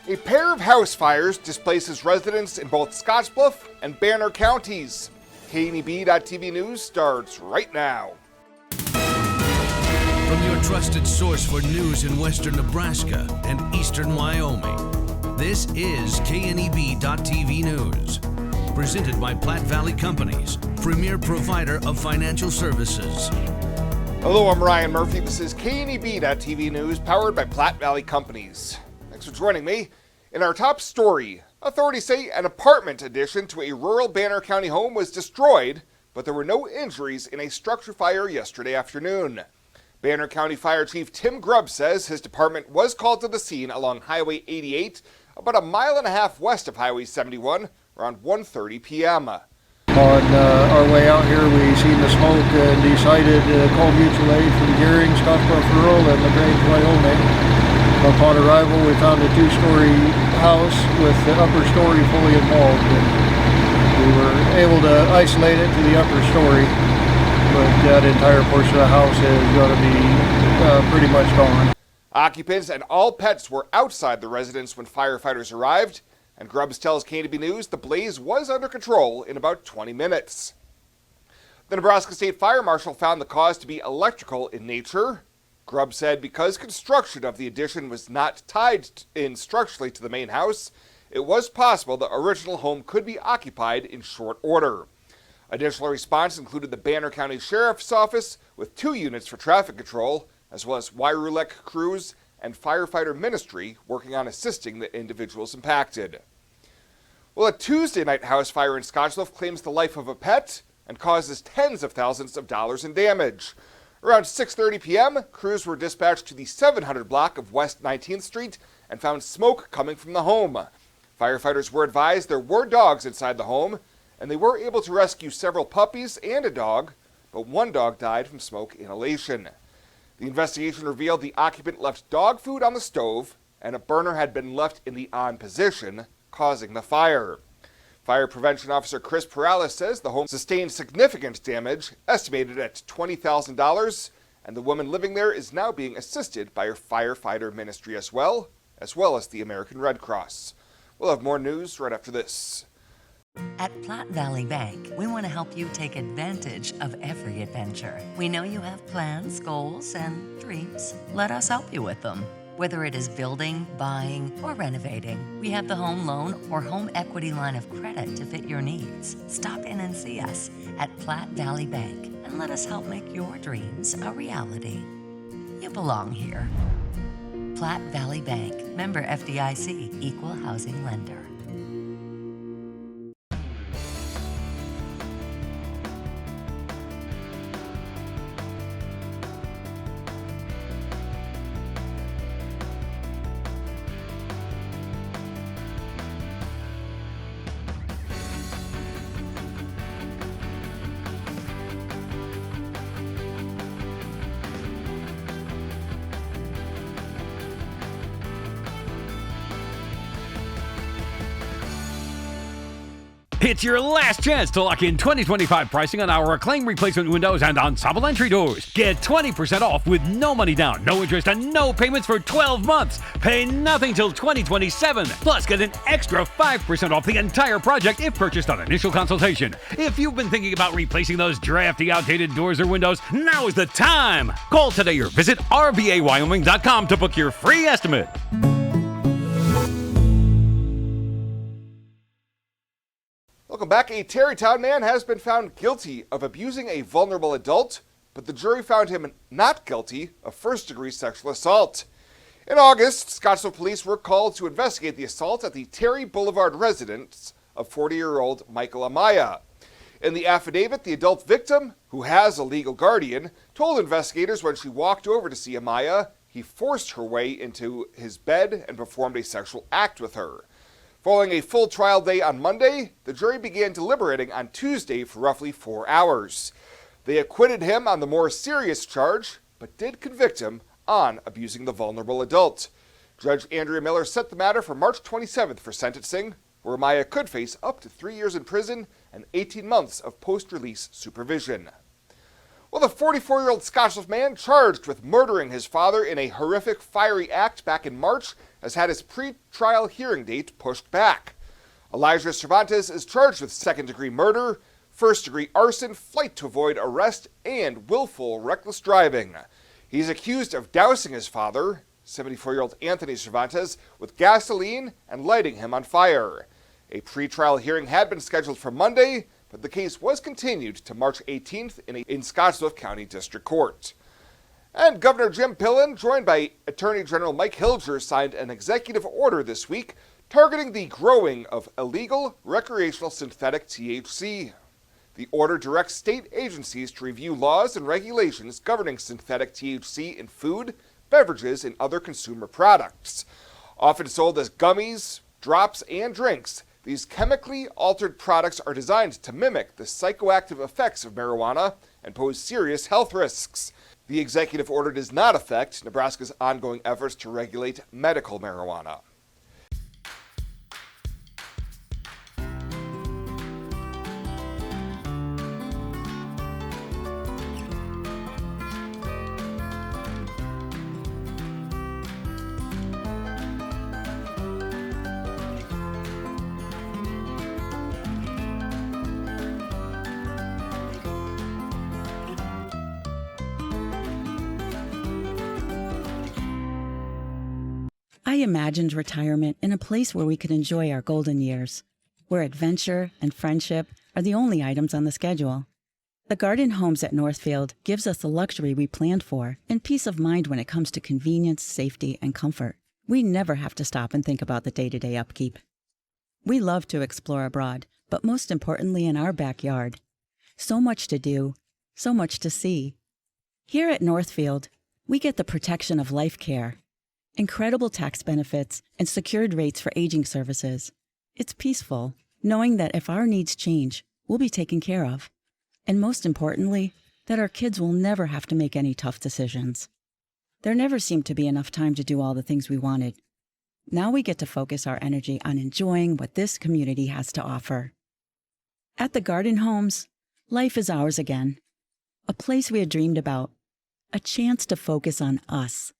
A pair of house fires displaces residents in both Scottsbluff and Banner counties. KNEB.TV News starts right now. From your trusted source for news in western Nebraska and eastern Wyoming, this is KNEB.TV News. Presented by Platte Valley Companies, premier provider of financial services. Hello, I'm Ryan Murphy. This is KNEB.TV News, powered by Platte Valley Companies. Thanks for joining me. In our top story, authorities say an apartment addition to a rural Banner County home was destroyed, but there were no injuries in a structure fire yesterday afternoon. Banner County Fire Chief Tim Grubb says his department was called to the scene along Highway 88, about a mile and a half west of Highway 71, around 1:30 p.m. On our way out here, we seen the smoke and decided to call mutual aid from Gearing, Scottsbluff Rural, and LaGrange, Wyoming. Upon arrival, we found a two-story house with the upper story fully involved, and we were able to isolate it to the upper story, but that entire portion of the house is going to be pretty much gone. Occupants and all pets were outside the residence when firefighters arrived, and Grubbs tells KNEB News the blaze was under control in about 20 minutes. The Nebraska State Fire Marshal found the cause to be electrical in nature. Grubbs said because construction of the addition was not tied in structurally to the main house, it was possible the original home could be occupied in short order. Additional response included the Banner County Sheriff's Office with 2 units for traffic control, as well as Wyrulek crews and firefighter ministry working on assisting the individuals impacted. Well, a Tuesday night house fire in Scottsbluff claims the life of a pet and causes tens of thousands of dollars in damage. Around 6:30 p.m., crews were dispatched to the 700 block of West 19th Street and found smoke coming from the home. Firefighters were advised there were dogs inside the home, and they were able to rescue several puppies and a dog, but one dog died from smoke inhalation. The investigation revealed the occupant left dog food on the stove, and a burner had been left in the on position, causing the fire. Fire Prevention Officer Chris Perales says the home sustained significant damage, estimated at $20,000, and the woman living there is now being assisted by her firefighter ministry as well as the American Red Cross. We'll have more news right after this. At Platte Valley Bank, we want to help you take advantage of every adventure. We know you have plans, goals, and dreams. Let us help you with them. Whether it is building, buying, or renovating, we have the home loan or home equity line of credit to fit your needs. Stop in and see us at Platte Valley Bank and let us help make your dreams a reality. You belong here. Platte Valley Bank, member FDIC, equal housing lender. It's your last chance to lock in 2025 pricing on our acclaimed replacement windows and ensemble entry doors. Get 20% off with no money down, no interest, and no payments for 12 months. Pay nothing till 2027. Plus, get an extra 5% off the entire project if purchased on initial consultation. If you've been thinking about replacing those drafty, outdated doors or windows, now is the time. Call today or visit rbawyoming.com to book your free estimate. Welcome back. A Terrytown man has been found guilty of abusing a vulnerable adult, but the jury found him not guilty of first-degree sexual assault. In August, Scottsbluff police were called to investigate the assault at the Terry Boulevard residence of 40-year-old Michael Amaya. In the affidavit, the adult victim, who has a legal guardian, told investigators when she walked over to see Amaya, he forced her way into his bed and performed a sexual act with her. Following a full trial day on Monday, the jury began deliberating on Tuesday for roughly 4 hours. They acquitted him on the more serious charge, but did convict him on abusing the vulnerable adult. Judge Andrea Miller set the matter for March 27th for sentencing, where Maya could face up to 3 years in prison and 18 months of post-release supervision. Well, the 44-year-old Scottsbluff man charged with murdering his father in a horrific, fiery act back in March has had his pre-trial hearing date pushed back. Elijah Cervantes is charged with second-degree murder, first-degree arson, flight to avoid arrest, and willful reckless driving. He's accused of dousing his father, 74-year-old Anthony Cervantes, with gasoline and lighting him on fire. A pre-trial hearing had been scheduled for Monday, but the case was continued to March 18th in Scottsbluff County District Court. And Governor Jim Pillen, joined by Attorney General Mike Hilger, signed an executive order this week targeting the growing of illegal recreational synthetic THC. The order directs state agencies to review laws and regulations governing synthetic THC in food, beverages, and other consumer products. Often sold as gummies, drops, and drinks, these chemically altered products are designed to mimic the psychoactive effects of marijuana and pose serious health risks. The executive order does not affect Nebraska's ongoing efforts to regulate medical marijuana. I imagined retirement in a place where we could enjoy our golden years, where adventure and friendship are the only items on the schedule. The Garden Homes at Northfield gives us the luxury we planned for and peace of mind when it comes to convenience, safety, and comfort. We never have to stop and think about the day-to-day upkeep. We love to explore abroad, but most importantly in our backyard. So much to do, so much to see. Here at Northfield, we get the protection of life care, incredible tax benefits, and secured rates for aging services. It's peaceful, knowing that if our needs change, we'll be taken care of. And most importantly, that our kids will never have to make any tough decisions. There never seemed to be enough time to do all the things we wanted. Now we get to focus our energy on enjoying what this community has to offer. At the Garden Homes, life is ours again. A place we had dreamed about. A chance to focus on us.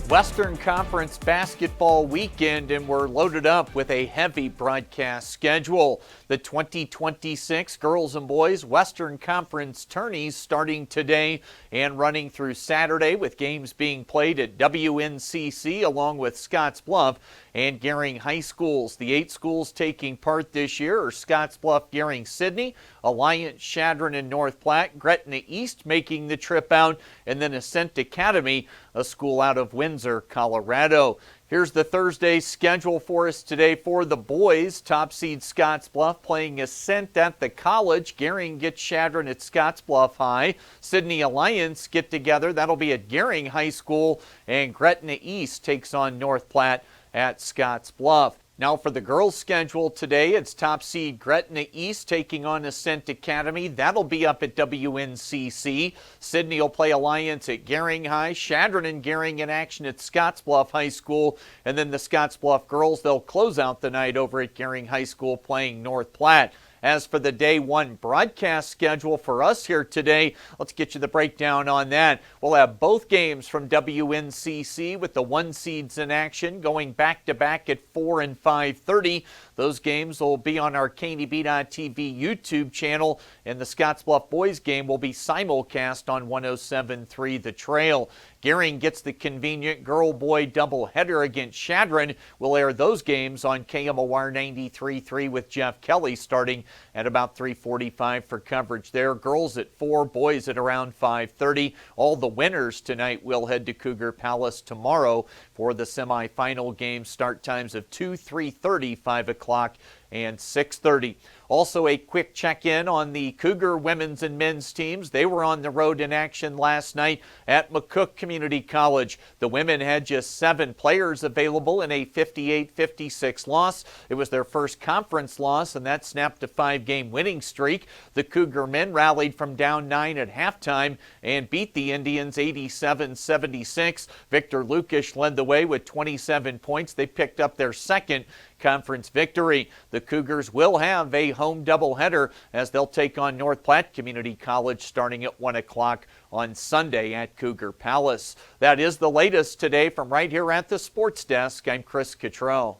Western Conference basketball weekend, and we're loaded up with a heavy broadcast schedule. The 2026 girls and boys Western Conference tourneys starting today and running through Saturday, with games being played at WNCC along with Scottsbluff and Gering High Schools. The 8 schools taking part this year are Scottsbluff, Gering, Sidney, Alliance, Chadron, and North Platte, Gretna East making the trip out, and then Ascent Academy, a school out of Windsor, Colorado. Here's the Thursday schedule for us today for the boys. Top seed Scottsbluff playing Ascent at the college. Gering gets Chadron at Scottsbluff High. Sidney Alliance get together. That'll be at Gering High School. And Gretna East takes on North Platte at Scottsbluff. Now for the girls' schedule today, it's top seed Gretna East taking on Ascent Academy. That'll be up at WNCC. Sidney will play Alliance at Gering High. Chadron and Gering in action at Scottsbluff High School. And then the Scottsbluff girls, they'll close out the night over at Gering High School playing North Platte. As for the day one broadcast schedule for us here today, let's get you the breakdown on that. We'll have both games from WNCC with the 1 seeds in action going back-to-back at 4 and 5:30. Those games will be on our KNEB.TV YouTube channel, and the Scottsbluff boys game will be simulcast on 107.3 The Trail. Gering gets the convenient girl-boy doubleheader against Chadron. We'll air those games on KMOR 93.3 with Jeff Kelly starting at about 3:45 for coverage there. Girls at 4, boys at around 5:30. All the winners tonight will head to Cougar Palace tomorrow for the semifinal game. Start times of 2, 3:30, 5 o'clock, and 6:30. Also, a quick check-in on the Cougar women's and men's teams. They were on the road in action last night at McCook Community College. The women had just 7 players available in a 58-56 loss. It was their first conference loss, and that snapped a 5-game winning streak. The Cougar men rallied from down 9 at halftime and beat the Indians 87-76. Victor Lukish led the way with 27 points. They picked up their second conference victory. The Cougars will have a home doubleheader as they'll take on North Platte Community College starting at 1 o'clock on Sunday at Cougar Palace. That is the latest today from right here at the Sports Desk. I'm Chris Cottrell.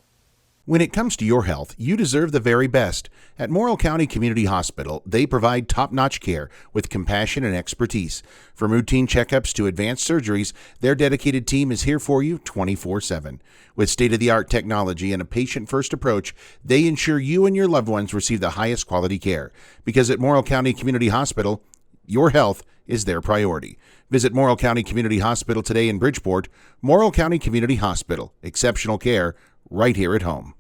When it comes to your health, you deserve the very best. At Morrill County Community Hospital, they provide top-notch care with compassion and expertise. From routine checkups to advanced surgeries, their dedicated team is here for you 24/7. With state-of-the-art technology and a patient-first approach, they ensure you and your loved ones receive the highest quality care. Because at Morrill County Community Hospital, your health is their priority. Visit Morrill County Community Hospital today in Bridgeport. Morrill County Community Hospital. Exceptional care right here at home.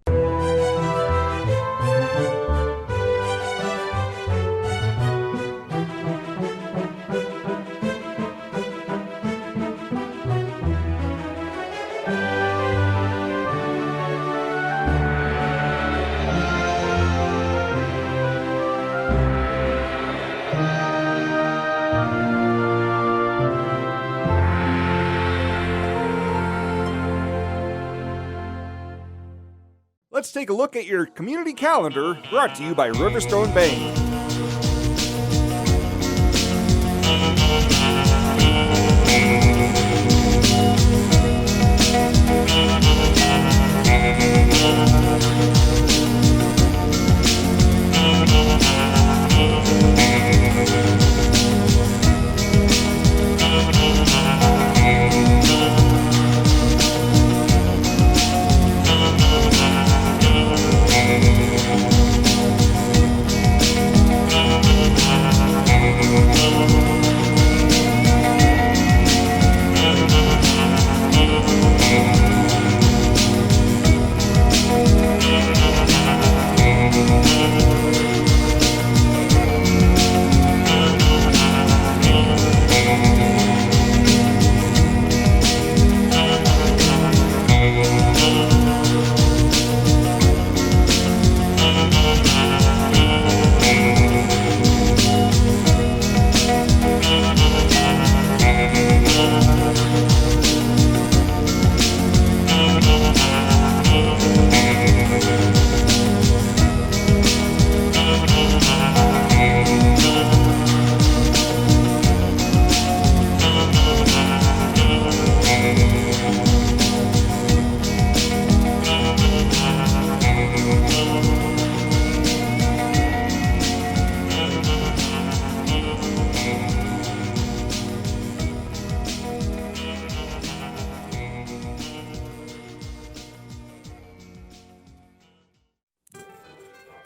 Let's take a look at your community calendar, brought to you by Riverstone Bank.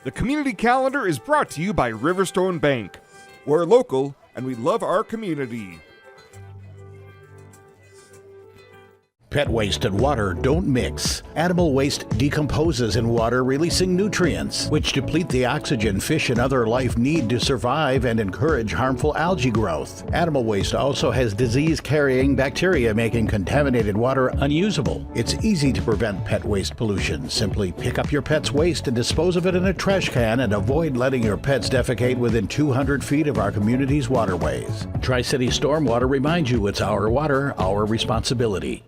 The community calendar is brought to you by Riverstone Bank. We're local and we love our community. Pet waste and water don't mix. Animal waste decomposes in water, releasing nutrients, which deplete the oxygen fish and other life need to survive and encourage harmful algae growth. Animal waste also has disease-carrying bacteria, making contaminated water unusable. It's easy to prevent pet waste pollution. Simply pick up your pet's waste and dispose of it in a trash can, and avoid letting your pets defecate within 200 feet of our community's waterways. Tri-City Stormwater reminds you it's our water, our responsibility.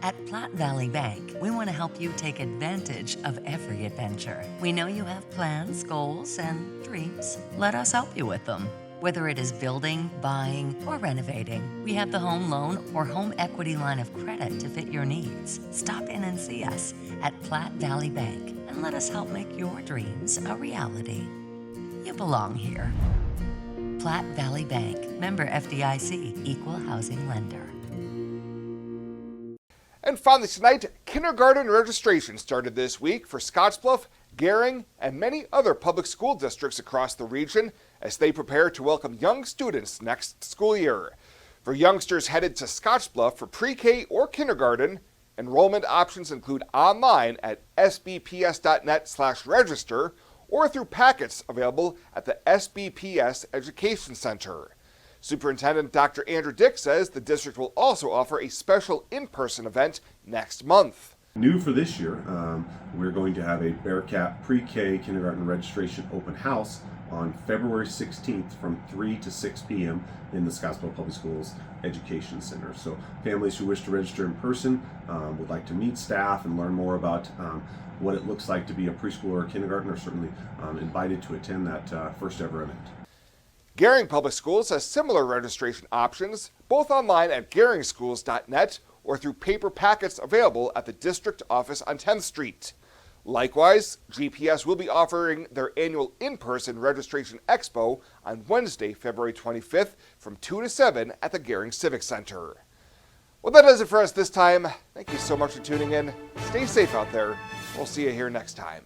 At Platte Valley Bank, we want to help you take advantage of every adventure. We know you have plans, goals, and dreams. Let us help you with them. Whether it is building, buying, or renovating, we have the home loan or home equity line of credit to fit your needs. Stop in and see us at Platte Valley Bank and let us help make your dreams a reality. You belong here. Platte Valley Bank, member FDIC, equal housing lender. And finally tonight, kindergarten registration started this week for Scottsbluff, Gering, and many other public school districts across the region as they prepare to welcome young students next school year. For youngsters headed to Scottsbluff for pre-K or kindergarten, Enrollment options include online at sbps.net/register or through packets available at the SBPS Education Center. Superintendent Dr. Andrew Dick says the district will also offer a special in-person event next month. New for this year, we're going to have a Bearcat pre-K kindergarten registration open house on February 16th from 3 to 6 p.m. in the Scottsbluff Public Schools Education Center. So families who wish to register in person, would like to meet staff and learn more about what it looks like to be a preschooler or kindergarten, are certainly invited to attend that first ever event. Gering Public Schools has similar registration options, both online at geringschools.net or through paper packets available at the district office on 10th Street. Likewise, GPS will be offering their annual in-person registration expo on Wednesday, February 25th from 2 to 7 at the Gering Civic Center. Well, that does it for us this time. Thank you so much for tuning in. Stay safe out there. We'll see you here next time.